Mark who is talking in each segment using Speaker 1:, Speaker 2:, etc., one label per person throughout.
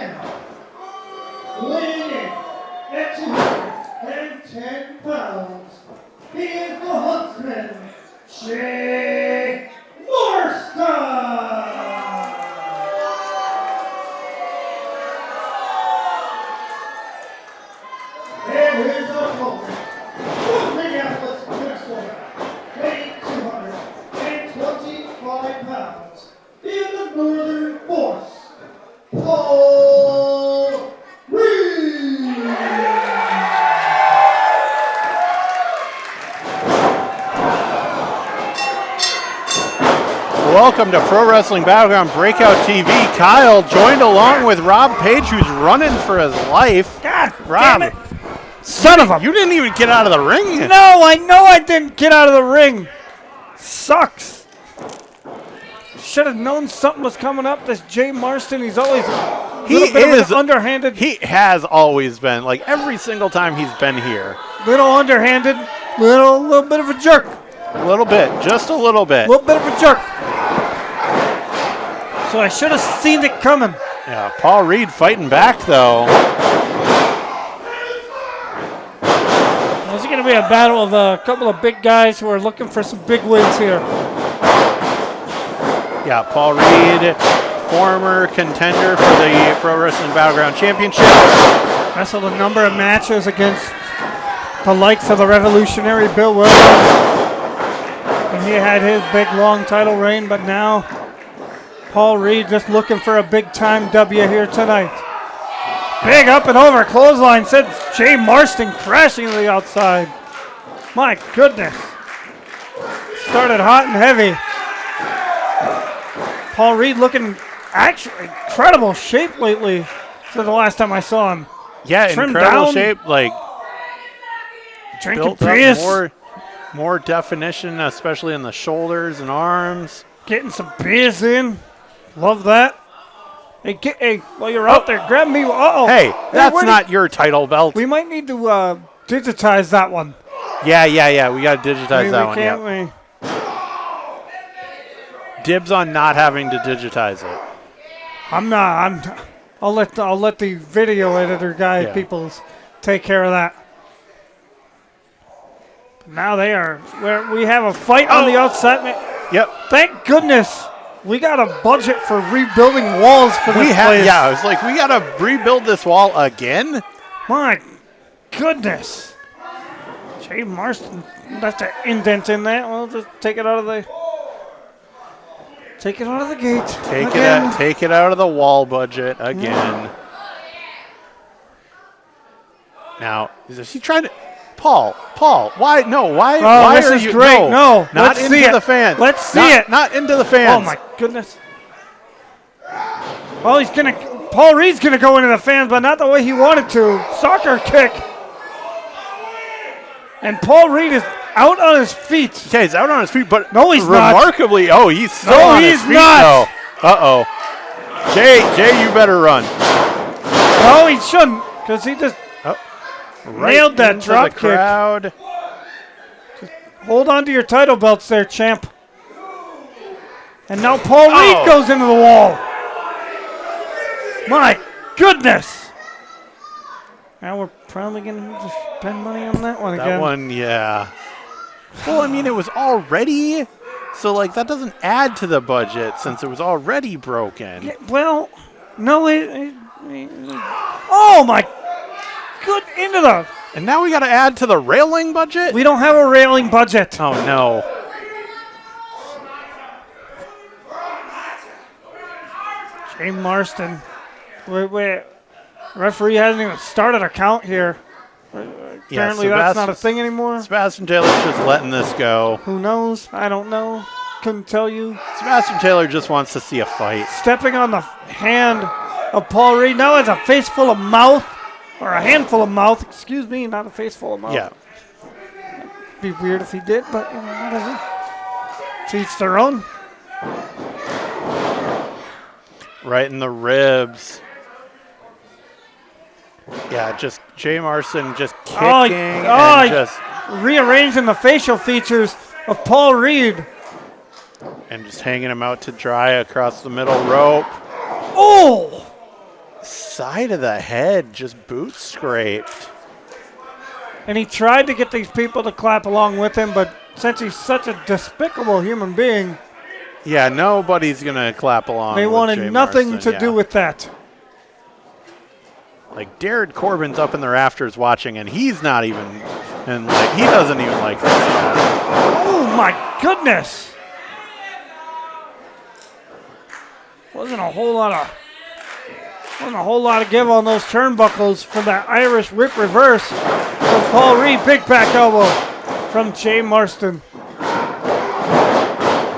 Speaker 1: now, weighing in at 210 pounds, he is the Huntsman, Jay Marston! And his opponent, from Minneapolis, Minnesota, weighing 225 pounds, in the Northern Force, Paul Reed!
Speaker 2: Welcome to Pro Wrestling Battleground Breakout TV. Kyle joined along with Rob Page, who's running for his life.
Speaker 3: God,
Speaker 2: Rob,
Speaker 3: damn it. Son of a...
Speaker 2: You didn't even get out of the ring.
Speaker 3: No, I know I didn't get out of the ring. Sucks. Should have known something was coming up. This Jay Marston, he's always underhanded.
Speaker 2: He has always been, like every single time he's been here.
Speaker 3: Little underhanded, little bit of a jerk.
Speaker 2: A little bit, just a little bit.
Speaker 3: Little bit of a jerk. So I should have seen it coming.
Speaker 2: Yeah, Paul Reed fighting back though.
Speaker 3: This is going to be a battle of a couple of big guys who are looking for some big wins here.
Speaker 2: Yeah, Paul Reed, former contender for the Pro Wrestling Battleground Championship.
Speaker 3: Wrestled a number of matches against the likes of the revolutionary Bill Williams. And he had his big, long title reign, but now Paul Reed just looking for a big-time W here tonight. Big up and over clothesline sends Jay Marston crashing to the outside. My goodness. Started hot and heavy. Paul Reed looking actually incredible shape lately since the last time I saw him.
Speaker 2: Yeah,
Speaker 3: Trimmed
Speaker 2: incredible
Speaker 3: down,
Speaker 2: shape, like
Speaker 3: drinking
Speaker 2: built
Speaker 3: Prius,
Speaker 2: up more definition, especially in the shoulders and arms.
Speaker 3: getting some beers in. Love that. Hey, while you're out there, grab me. Uh-oh.
Speaker 2: Hey, that's not your title belt.
Speaker 3: We might need to digitize that one.
Speaker 2: Yeah. We got to digitize that one.
Speaker 3: Can't
Speaker 2: Yeah.
Speaker 3: we?
Speaker 2: Dibs on not having to digitize it.
Speaker 3: I'll let the video editor guy people take care of that. Now we have a fight on the outside.
Speaker 2: Yep.
Speaker 3: Thank goodness we got a budget for rebuilding walls for this place.
Speaker 2: Yeah, I was like, we got to rebuild this wall again?
Speaker 3: My goodness. Jay Marston left an indent in that. Well, just take it out of the gate.
Speaker 2: Take it out of the wall budget again. Now, is he trying to... Paul, why? No, why?
Speaker 3: Oh,
Speaker 2: why
Speaker 3: this
Speaker 2: are
Speaker 3: is
Speaker 2: you?
Speaker 3: great. No,
Speaker 2: not
Speaker 3: let's
Speaker 2: into
Speaker 3: see
Speaker 2: the
Speaker 3: it.
Speaker 2: fans.
Speaker 3: Let's see it.
Speaker 2: Not into the fans.
Speaker 3: Oh my goodness. Oh, Paul Reed's gonna go into the fans, but not the way he wanted to. Soccer kick. And Paul Reed is out on his feet.
Speaker 2: Okay, he's out on his feet, but
Speaker 3: no, he's
Speaker 2: remarkably,
Speaker 3: not.
Speaker 2: he's still on his feet. No, he's not. Uh-oh. Jay, you better run.
Speaker 3: No, he shouldn't, because he just nailed that drop kick. Just hold on to your title belts there, champ. And now Paul Reed goes into the wall. My goodness. Now we're probably going to need to spend money on that one again.
Speaker 2: That one, yeah. Well, I mean, it was already... So, like, that doesn't add to the budget since it was already broken.
Speaker 3: Yeah, well, no, oh, my good, into the...
Speaker 2: And now we got to add to the railing budget?
Speaker 3: We don't have a railing budget.
Speaker 2: Oh, no.
Speaker 3: Jay Marston. Wait. Referee hasn't even started a count here. Apparently that's not a thing anymore.
Speaker 2: Sebastian Taylor's just letting this go.
Speaker 3: Who knows? I don't know. Couldn't tell you.
Speaker 2: Sebastian Taylor just wants to see a fight.
Speaker 3: Stepping on the hand of Paul Reed. Now has a face full of mouth. Or a handful of mouth. Excuse me, not a face full of mouth.
Speaker 2: Yeah.
Speaker 3: It'd be weird if he did, but whatever. To each their own.
Speaker 2: Right in the ribs. Yeah, just Jay Marston just kicking and just
Speaker 3: rearranging the facial features of Paul Reed.
Speaker 2: And just hanging him out to dry across the middle rope.
Speaker 3: Oh!
Speaker 2: side of the head, just boot scraped.
Speaker 3: And he tried to get these people to clap along with him, but since he's such a despicable human being,
Speaker 2: yeah, nobody's going to clap along.
Speaker 3: They
Speaker 2: with
Speaker 3: wanted
Speaker 2: Jay
Speaker 3: nothing
Speaker 2: Marston,
Speaker 3: to do with that.
Speaker 2: Like, Jared Corbin's up in the rafters watching, and he's not even, and like, he doesn't even like this yet.
Speaker 3: Oh my goodness! Wasn't a whole lot of give on those turnbuckles from that Irish whip reverse from Paul Reed. Big back elbow from Jay Marston.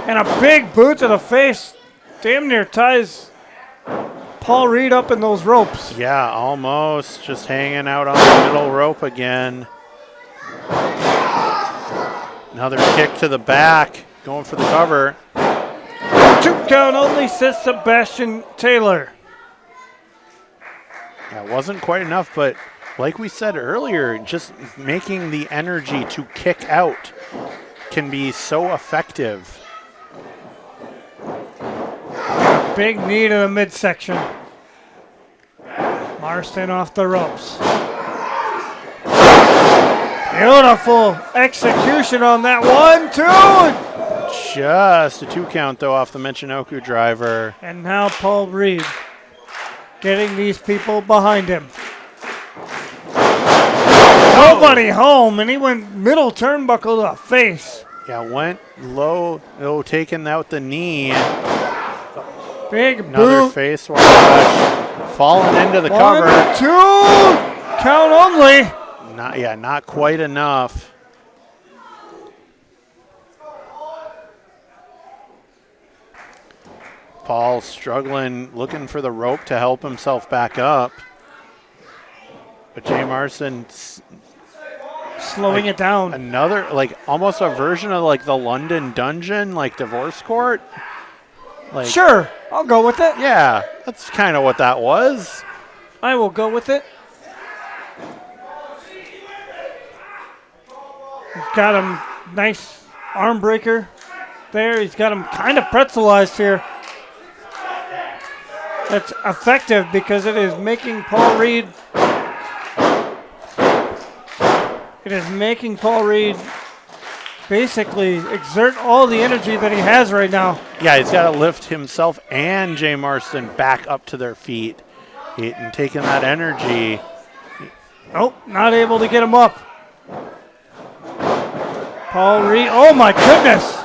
Speaker 3: And a big boot to the face damn near ties Paul Reed up in those ropes.
Speaker 2: Yeah, almost just hanging out on the middle rope again. Another kick to the back, going for the cover.
Speaker 3: 2 count only, says Sebastian Taylor.
Speaker 2: Yeah, it wasn't quite enough, but like we said earlier, just making the energy to kick out can be so effective.
Speaker 3: Big knee to the midsection. Marston off the ropes. Beautiful execution on that 1, 2.
Speaker 2: Just a 2 count, though, off the Michinoku driver.
Speaker 3: And now Paul Reed getting these people behind him. Nobody home, and he went middle turnbuckle to the face.
Speaker 2: Yeah, went low, taking out the knee.
Speaker 3: Big
Speaker 2: Another
Speaker 3: boot.
Speaker 2: face wash. Falling into the
Speaker 3: 1,
Speaker 2: cover.
Speaker 3: 2. Count only.
Speaker 2: Not quite enough. Paul struggling, looking for the rope to help himself back up. But Jay Marston
Speaker 3: Slowing it down.
Speaker 2: Another, like, almost a version of, like, the London Dungeon, like, divorce court. Like,
Speaker 3: Sure, I'll go with it.
Speaker 2: yeah, that's kind of what that was.
Speaker 3: I will go with it. He's got him nice arm breaker there. He's got him kind of pretzelized here. That's effective because it is making Paul Reed. It is making Paul Reed basically exert all the energy that he has right now.
Speaker 2: Yeah, he's got to lift himself and Jay Marston back up to their feet and taking that energy.
Speaker 3: Nope, not able to get him up. Paul Reed, oh my goodness.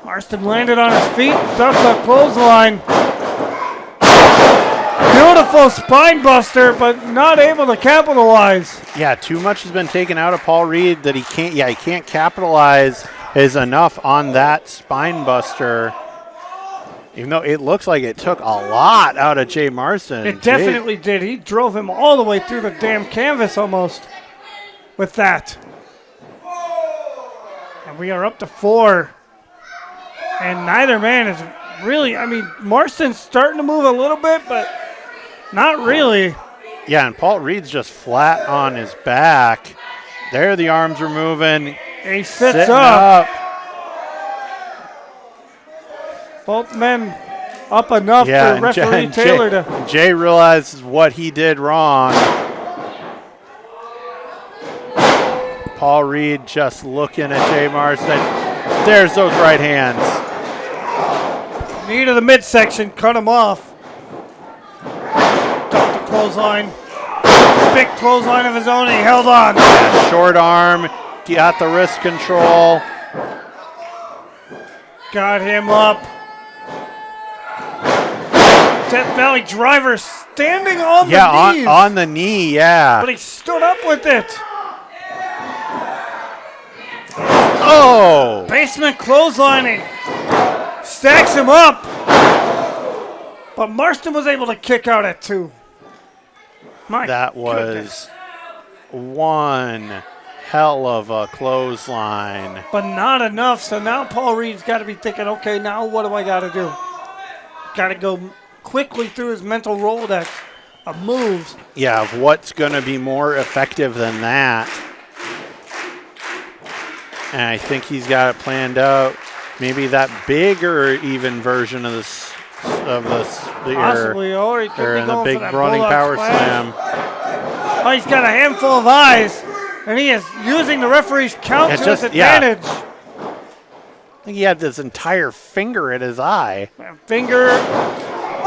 Speaker 3: Marston landed on his feet, ducked the clothesline. Beautiful spine buster, but not able to capitalize.
Speaker 2: Yeah, too much has been taken out of Paul Reed that he can't capitalize is enough on that spine buster. Even though it looks like it took a lot out of Jay Marston.
Speaker 3: It definitely did. He drove him all the way through the damn canvas almost with that. And we are up to 4. And neither man is really, I mean, Marston's starting to move a little bit, but not really.
Speaker 2: Yeah, and Paul Reed's just flat on his back. There the arms are moving.
Speaker 3: He sits
Speaker 2: Sitting
Speaker 3: up. Both men up enough for referee Taylor to.
Speaker 2: Jay realizes what he did wrong. Paul Reed just looking at Jay Marston. There's those right hands.
Speaker 3: Knee to the midsection, cut him off. Ducked the clothesline. Big clothesline of his own, he held on.
Speaker 2: Yeah, short arm, got the wrist control.
Speaker 3: Got him up. Death Valley driver standing on the knees.
Speaker 2: Yeah, on the knee, yeah.
Speaker 3: But he stood up with it.
Speaker 2: Oh!
Speaker 3: Basement clotheslining. Stacks him up. But Marston was able to kick out at 2.
Speaker 2: That was one hell of a clothesline.
Speaker 3: But not enough. So now Paul Reed's got to be thinking, okay, now what do I got to do? Got to go quickly through his mental Rolodex of moves.
Speaker 2: Yeah, of what's going to be more effective than that. And I think he's got it planned out. Maybe that bigger even version of the of the
Speaker 3: Possibly, or he could
Speaker 2: or
Speaker 3: be
Speaker 2: in the
Speaker 3: going
Speaker 2: big
Speaker 3: for that
Speaker 2: running
Speaker 3: bulldog
Speaker 2: power
Speaker 3: splash.
Speaker 2: slam.
Speaker 3: Oh, he's got a handful of eyes, and he is using the referee's count
Speaker 2: It's
Speaker 3: to his
Speaker 2: just- yeah.
Speaker 3: advantage.
Speaker 2: I think he had this entire finger at his eye.
Speaker 3: Finger.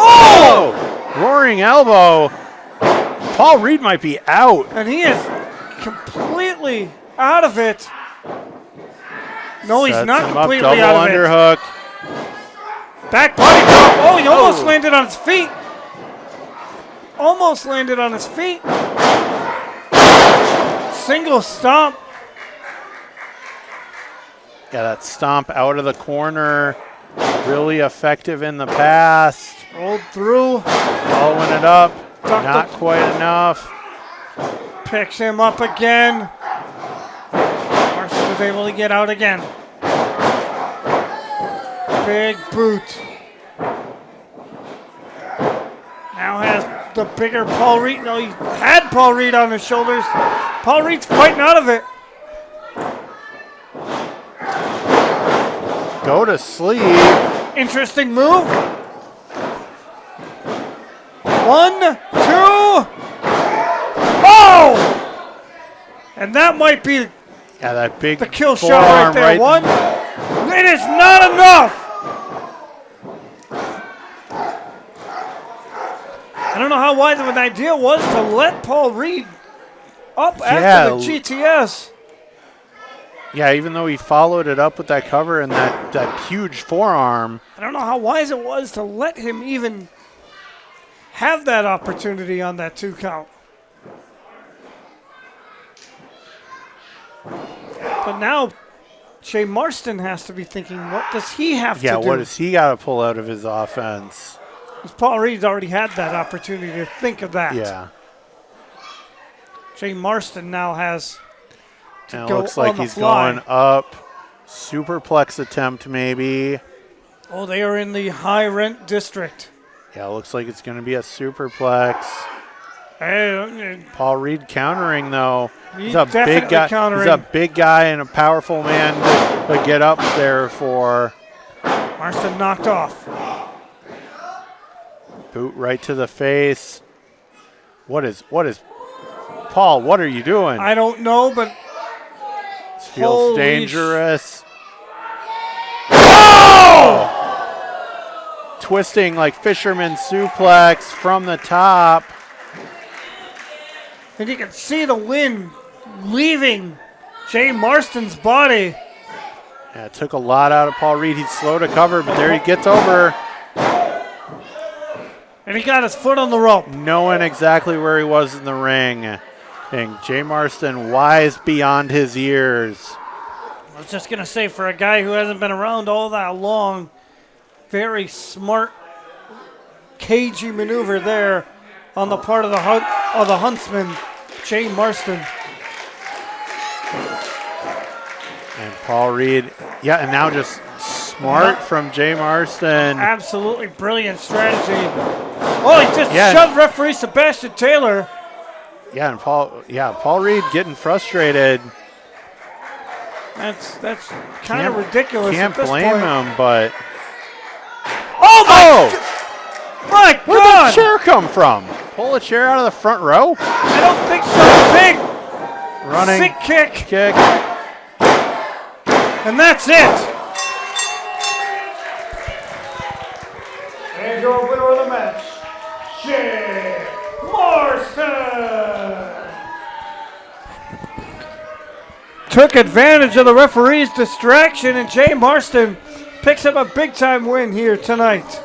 Speaker 2: Oh! Roaring elbow. Paul Reed might be out.
Speaker 3: And he is completely out of it. No, he's
Speaker 2: Sets
Speaker 3: not
Speaker 2: him up,
Speaker 3: completely
Speaker 2: double
Speaker 3: out of
Speaker 2: underhook.
Speaker 3: it. Back body drop. Oh, he almost landed on his feet. Almost landed on his feet. Single stomp.
Speaker 2: Yeah, that stomp out of the corner. Really effective in the past.
Speaker 3: Rolled through.
Speaker 2: Following it up.
Speaker 3: Ducked
Speaker 2: Not
Speaker 3: up.
Speaker 2: quite enough.
Speaker 3: Picks him up again. Marston was able to get out again. Big boot. Now has the bigger Paul Reed. No, he had Paul Reed on his shoulders. Paul Reed's fighting out of it.
Speaker 2: Go to sleep.
Speaker 3: Interesting move. 1, 2. Oh! And that might be
Speaker 2: Yeah, that big
Speaker 3: the kill shot right
Speaker 2: forearm
Speaker 3: there. 1. It is not enough. I don't know how wise of an idea was to let Paul Reed up after the GTS.
Speaker 2: Yeah, even though he followed it up with that cover and that huge forearm.
Speaker 3: I don't know how wise it was to let him even have that opportunity on that 2 count. But now Jay Marston has to be thinking, what does he have to do?
Speaker 2: Yeah, what does he got to pull out of his offense?
Speaker 3: Because Paul Reed's already had that opportunity to think of that.
Speaker 2: Yeah.
Speaker 3: Jay Marston now has to
Speaker 2: And it
Speaker 3: go
Speaker 2: looks like
Speaker 3: on the
Speaker 2: he's
Speaker 3: fly.
Speaker 2: going up. Superplex attempt maybe.
Speaker 3: Oh, they are in the high rent district.
Speaker 2: Yeah, it looks like it's going to be a superplex.
Speaker 3: Hey,
Speaker 2: Paul Reed countering though.
Speaker 3: He's
Speaker 2: a
Speaker 3: definitely
Speaker 2: big guy.
Speaker 3: countering.
Speaker 2: He's a big guy and a powerful man to get up there for.
Speaker 3: Marston knocked off.
Speaker 2: Boot right to the face. What is Paul, what are you doing?
Speaker 3: I don't know, but
Speaker 2: This feels
Speaker 3: holy
Speaker 2: dangerous. Oh! Twisting like fisherman suplex from the top.
Speaker 3: and you can see the wind leaving Jay Marston's body.
Speaker 2: Yeah, it took a lot out of Paul Reed. He's slow to cover, but there he gets over.
Speaker 3: And he got his foot on the rope.
Speaker 2: Knowing exactly where he was in the ring. And Jay Marston wise beyond his years.
Speaker 3: I was just going to say, for a guy who hasn't been around all that long, very smart, cagey maneuver there on the part of the huntsman, Jay Marston.
Speaker 2: And Paul Reed, yeah, and now just smart from Jay Marston.
Speaker 3: Absolutely brilliant strategy. Oh, he just shoved referee Sebastian Taylor.
Speaker 2: Yeah, and Paul Reed getting frustrated.
Speaker 3: That's kind of ridiculous.
Speaker 2: Can't
Speaker 3: at this
Speaker 2: blame
Speaker 3: point.
Speaker 2: him, but
Speaker 3: My
Speaker 2: where'd
Speaker 3: God!
Speaker 2: the chair come from? Pull a chair out of the front row?
Speaker 3: I don't think so. Big
Speaker 2: Running
Speaker 3: sick kick,
Speaker 2: kick.
Speaker 3: and that's it. And your winner of the match, Jay Marston. Took advantage of the referee's distraction, and Jay Marston picks up a big-time win here tonight.